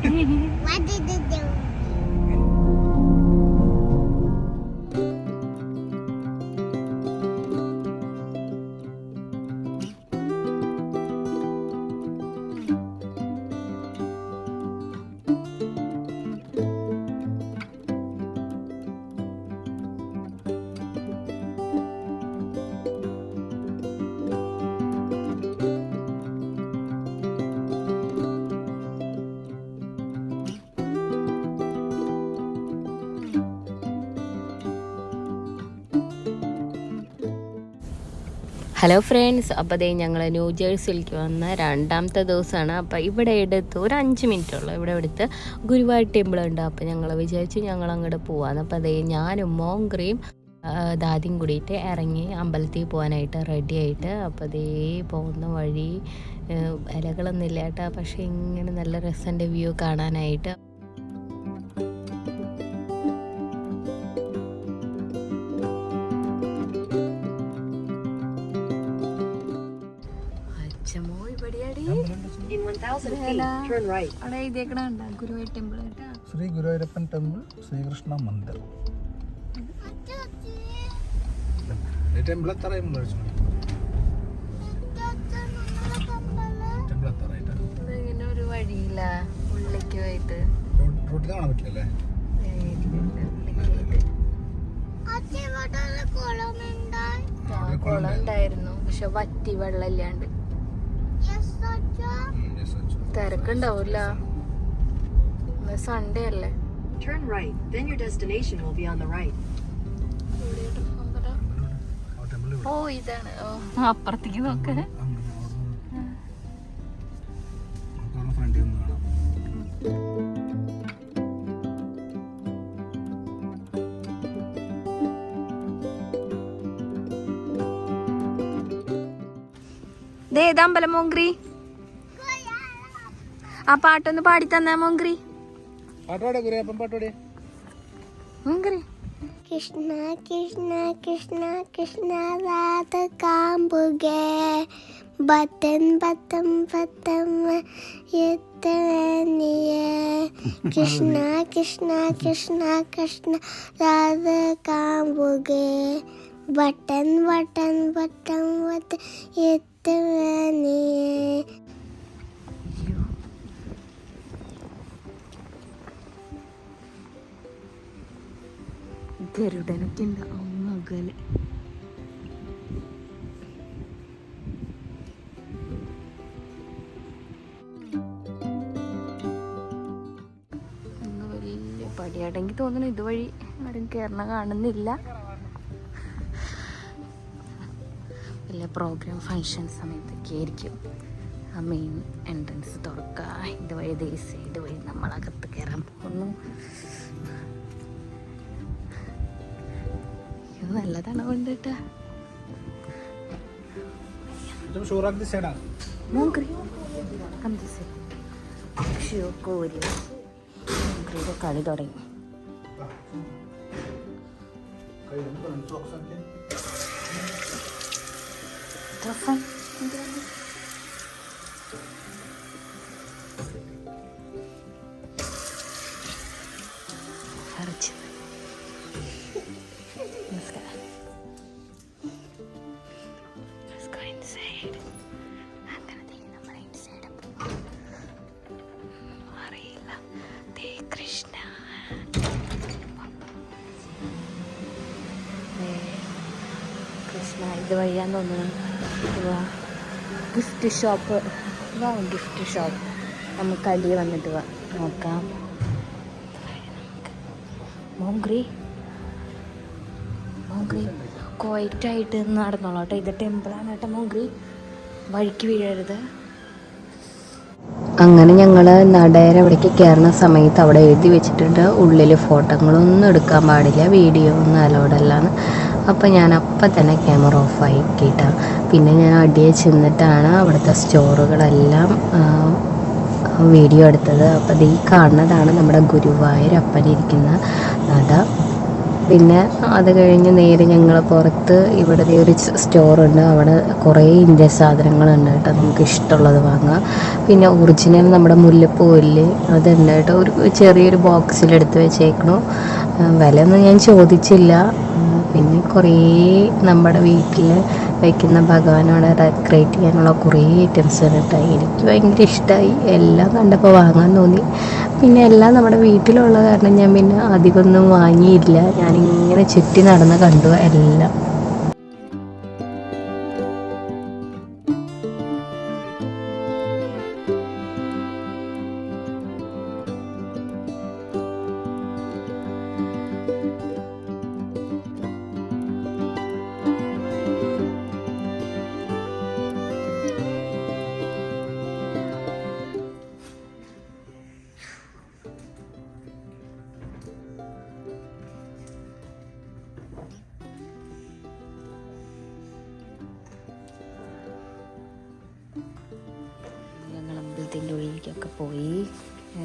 What did you do? Hello friends, അപ്പോൾ ദേ ഞങ്ങൾ new ജേഴ്സിയിലേക്ക് വന്ന രണ്ടാമത്തെ ദിവസമാണ്. അപ്പോൾ ഇവിടെ എടുത്ത് ഒരു 5 മിനിറ്റുള്ളൂ. ഇവിടെ എടുത്ത് ഗുരുവായൂർ ടെമ്പിൾ ഉണ്ട്. അപ്പോൾ ഞങ്ങൾ വിചാരിച്ചു ഞങ്ങൾ അങ്ങോട്ട് പോകാമെന്ന്. അപ്പോൾ അതേ ഞാനും മോങ്ക്രിയും ദാദിയും കൂടിയിട്ട് ഇറങ്ങി അമ്പലത്തിൽ പോകാനായിട്ട് റെഡി ആയിട്ട്. അപ്പോൾ അതേ പോകുന്ന വഴി ഇലകളൊന്നും ഇല്ല കേട്ടോ, പക്ഷേ ഇങ്ങനെ നല്ല രസൻ്റെ വ്യൂ കാണാനായിട്ട്. ശ്രീ ഗുരുവായൂരപ്പൻ ടെമ്പിൾ, ശ്രീകൃഷ്ണ മന്ദിർ. ടെമ്പിൾ ഇങ്ങനെ ഒരു വഴിയില്ല ഉള്ളിലേക്ക് പോയിട്ട് റോട്ടിൽ കാണാൻ പറ്റില്ലല്ലേ? കുളം ഉണ്ടായിരുന്നു, പക്ഷെ വറ്റി വെള്ളം ഇല്ലാണ്ട്. തിരക്കുണ്ടാവൂല, സൺഡേ അല്ലേ. Turn right, then your destination will be on the right. ഓ ഇതാണ്. ഓ അപ്പുറത്തേക്ക് നോക്ക്. ഏതമ്പലം മോങ്ക്രി? ആ പാട്ടൊന്ന് പാടി തന്നാ മോങ്ക്രി. മോങ്ക്രി കൃഷ്ണ കൃഷ്ണ കൃഷ്ണ കൃഷ്ണ രാധ കാമ്പുകേ ബട്ടൻ ബട്ടം ബട്ടം എത്തനിയേ കൃഷ്ണ കൃഷ്ണ കൃഷ്ണ കൃഷ്ണ രാധ കാമ്പുകേ ബട്ടൻ ബട്ടൻ ബട്ടം ബട്ടം എത്തനിയേ. ഗരുഡനൊക്കെ ഉണ്ട് അകലെ. വലിയ പടിയാടെങ്കിൽ തോന്നുന്നു ഇതുവഴി ആരും കയറണ കാണുന്നില്ല. വലിയ പ്രോഗ്രാം ഫങ്ഷൻ സമയത്തൊക്കെ ആയിരിക്കും ആ മെയിൻ എൻട്രൻസ് തുറക്കുക. ഇതുവഴി ഇതുവഴി നമ്മളകത്ത് കയറാൻ പോകുന്നു. നല്ലതാണ് കൊണ്ടിട്ട്. കളി തുടങ്ങി. കൃഷ്ണ ഇത് വഴിയാന്ന് തോന്നുന്നു. Gift shop, gift shop. നമുക്ക് അടിയെ വന്നിട്ട് നോക്കാം. മോങ്ക്രി മോങ്ക്രി ക്വയറ്റായിട്ട് നടന്നോളാം കേട്ടോ. ഇത് ടെമ്പിളാണ് കേട്ടോ മോങ്ക്രി, വഴിക്ക് വീഴരുത്. അങ്ങനെ ഞങ്ങൾ നടയുടെ അവിടേക്ക് കയറുന്ന സമയത്ത് അവിടെ എഴുതി വെച്ചിട്ടുണ്ട് ഉള്ളിൽ ഫോട്ടോകളൊന്നും എടുക്കാൻ പാടില്ല, വീഡിയോ ഒന്നും അലോഡല്ലാന്ന്. അപ്പോൾ ഞാൻ അപ്പം തന്നെ ക്യാമറ ഓഫാക്കിയിട്ടാണ്. പിന്നെ ഞാൻ അടിയെ ചെന്നിട്ടാണ് അവിടുത്തെ സ്റ്റോറുകളെല്ലാം വീഡിയോ എടുത്തത്. അപ്പോൾ ഈ കാണുന്നതാണ് നമ്മുടെ ഗുരുവായൂരപ്പനിരിക്കുന്ന നട. പിന്നെ അത് കഴിഞ്ഞ് നേരെ ഞങ്ങൾ പുറത്ത് ഇവിടെ ഒരു സ്റ്റോറുണ്ട്, അവിടെ കുറേ ഇന്ത്യൻ സാധനങ്ങളുണ്ട് കേട്ടോ, നമുക്ക് ഇഷ്ടമുള്ളത് വാങ്ങാം. പിന്നെ ഒറിജിനൽ നമ്മുടെ മുല്ലപ്പൂവില്ലേ അതുണ്ട് കേട്ടോ, ഒരു ചെറിയൊരു ബോക്സിലെടുത്ത് വെച്ചേക്കണു. വിലയൊന്നും ഞാൻ ചോദിച്ചില്ല. പിന്നെ കുറേ നമ്മുടെ വീട്ടിൽ വയ്ക്കുന്ന ഭഗവാനോടെ ഡെക്കറേറ്റ് ചെയ്യാനുള്ള കുറേ ഐറ്റംസ് കേട്ടോ. എനിക്ക് ഭയങ്കര ഇഷ്ടമായി, എല്ലാം കണ്ടപ്പോൾ വാങ്ങാൻ തോന്നി. പിന്നെ എല്ലാം നമ്മുടെ വീട്ടിലുള്ള കാരണം ഞാൻ പിന്നെ അധികമൊന്നും വാങ്ങിയില്ല, ഞാനിങ്ങനെ ചുറ്റി നടന്ന് കണ്ടു എല്ലാം. അമ്പലത്തിൻ്റെ ഉള്ളിലേക്കൊക്കെ പോയി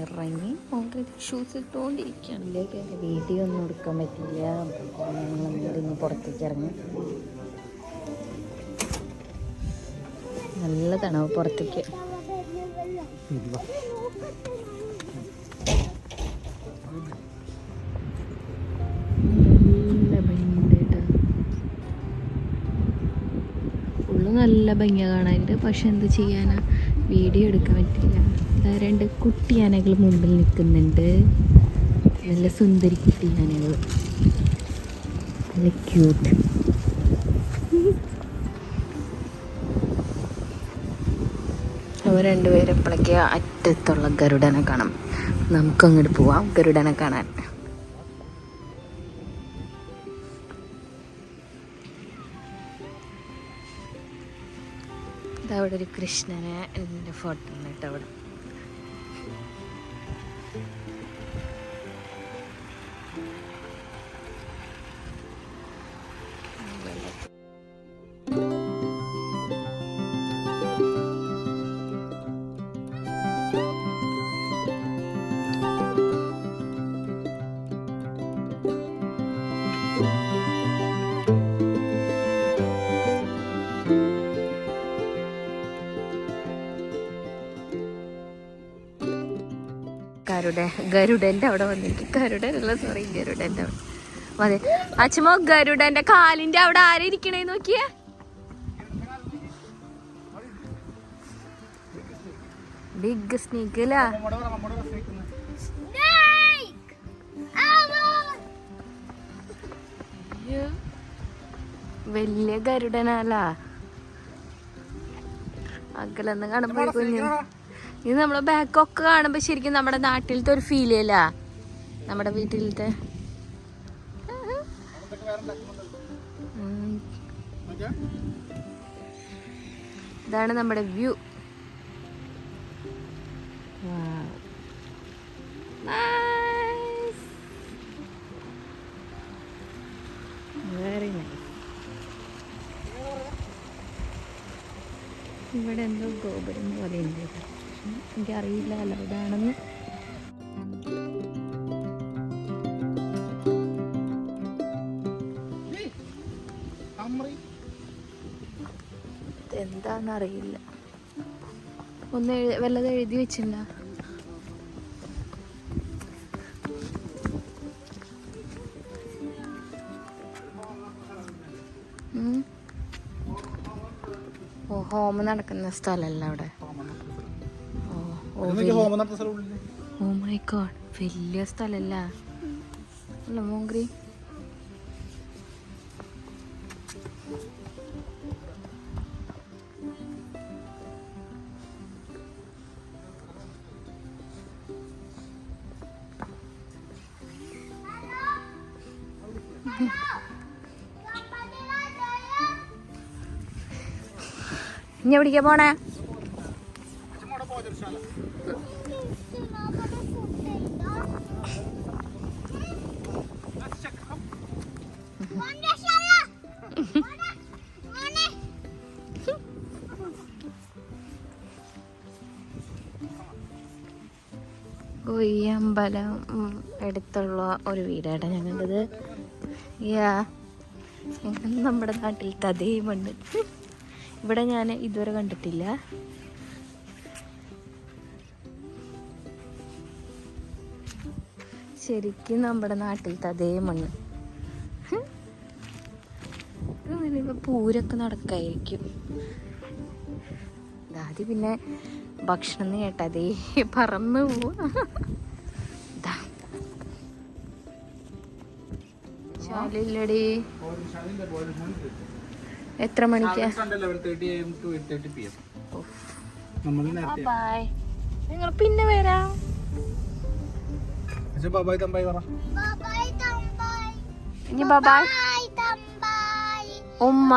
ഇറങ്ങി ഷൂസ് ഇട്ടുകൊണ്ടിരിക്കുകയാണ്. വീഡിയോ ഒന്നും എടുക്കാൻ പറ്റില്ല, ഞങ്ങൾ ഇന്ന് പുറത്തേക്ക് ഇറങ്ങി. നല്ല തണവ് പുറത്തേക്ക്. നല്ല ഭംഗിയ കാണാനായിട്ട്, പക്ഷെ എന്ത് ചെയ്യാനാ, വീഡിയോ എടുക്കാൻ പറ്റില്ല. ഇതാ 2 കുട്ടി ആനകൾ മുമ്പിൽ നിൽക്കുന്നുണ്ട്, നല്ല സുന്ദരി കുട്ടി ആനകൾ, നല്ല ക്യൂട്ട്. അവർ രണ്ടുപേരും എപ്പോഴൊക്കെ അറ്റത്തുള്ള ഗരുഡനെ കാണാം. നമുക്കങ്ങോട്ട് പോവാം ഗരുഡനെ കാണാൻ. അവിടെ ഒരു കൃഷ്ണനെ എൻ്റെ ഫോട്ടോ ഉണ്ട് കേട്ടോ അവിടെ. ഗരുഡൻ്റെ അവിടെ വന്നിട്ട്, ഗരുഡനല്ല സോറി, ഗരുഡൻ്റെ അവിടെ അതെ. അച്ഛമ്മ ഗരുഡൻ്റെ കാലിൻ്റെ അവിടെ ആരിക്കണേ നോക്കിയേ. ബിഗ് സ്നേക്ക് അല്ല, വലിയ ഗരുഡനല്ല, അകലെന്ന് കാണുമ്പോ കുഞ്ഞു. ഇത് നമ്മളെ ബാക്കൊക്കെ കാണുമ്പോ ശരിക്കും നമ്മുടെ നാട്ടിലത്തെ ഒരു ഫീൽ ചെയ്യല, നമ്മുടെ വീട്ടിലത്തെ. ഇതാണ് നമ്മുടെ വ്യൂ. Very nice. ഇവിടെ എന്തോ ഗോപുരം പോലെ ഉണ്ട്, എനിക്കറിയില്ല എവിടെയാണെന്ന്. എന്താന്നറിയില്ല, ഒന്ന് വല്ലത് എഴുതി വെച്ചില്ല. ഓ, ഹോമം നടക്കുന്ന സ്ഥലമല്ല അവിടെ. ഓ മൈ ഗോഡ്, വലിയ സ്ഥലല്ല അല്ല മോങ്ക്രി. ഇനി എവിടേക്കാ പോണേ? ഈ അമ്പലം അടുത്തുള്ള ഒരു വീടാണ് ഞാൻ കണ്ടത്. യാ നമ്മുടെ നാട്ടിലത്തെ അതേ മണ്ണ്. ഇവിടെ ഞാൻ ഇതുവരെ കണ്ടിട്ടില്ല. ശരിക്കും നമ്മുടെ നാട്ടിലത്തെ അതേ മണ്ണ്. ഇപ്പൊ പൂരൊക്കെ നടക്കായിരിക്കും. ആദ്യം പിന്നെ ഭക്ഷണം എന്ന് കേട്ട അതേ പറന്നു പോവാ. ശാലയില്ലടി. എത്ര മണിക്കാ? ബൈ. നിങ്ങൾ പിന്നെ വരാം. ഇനി ബൈ. ഉമ്മ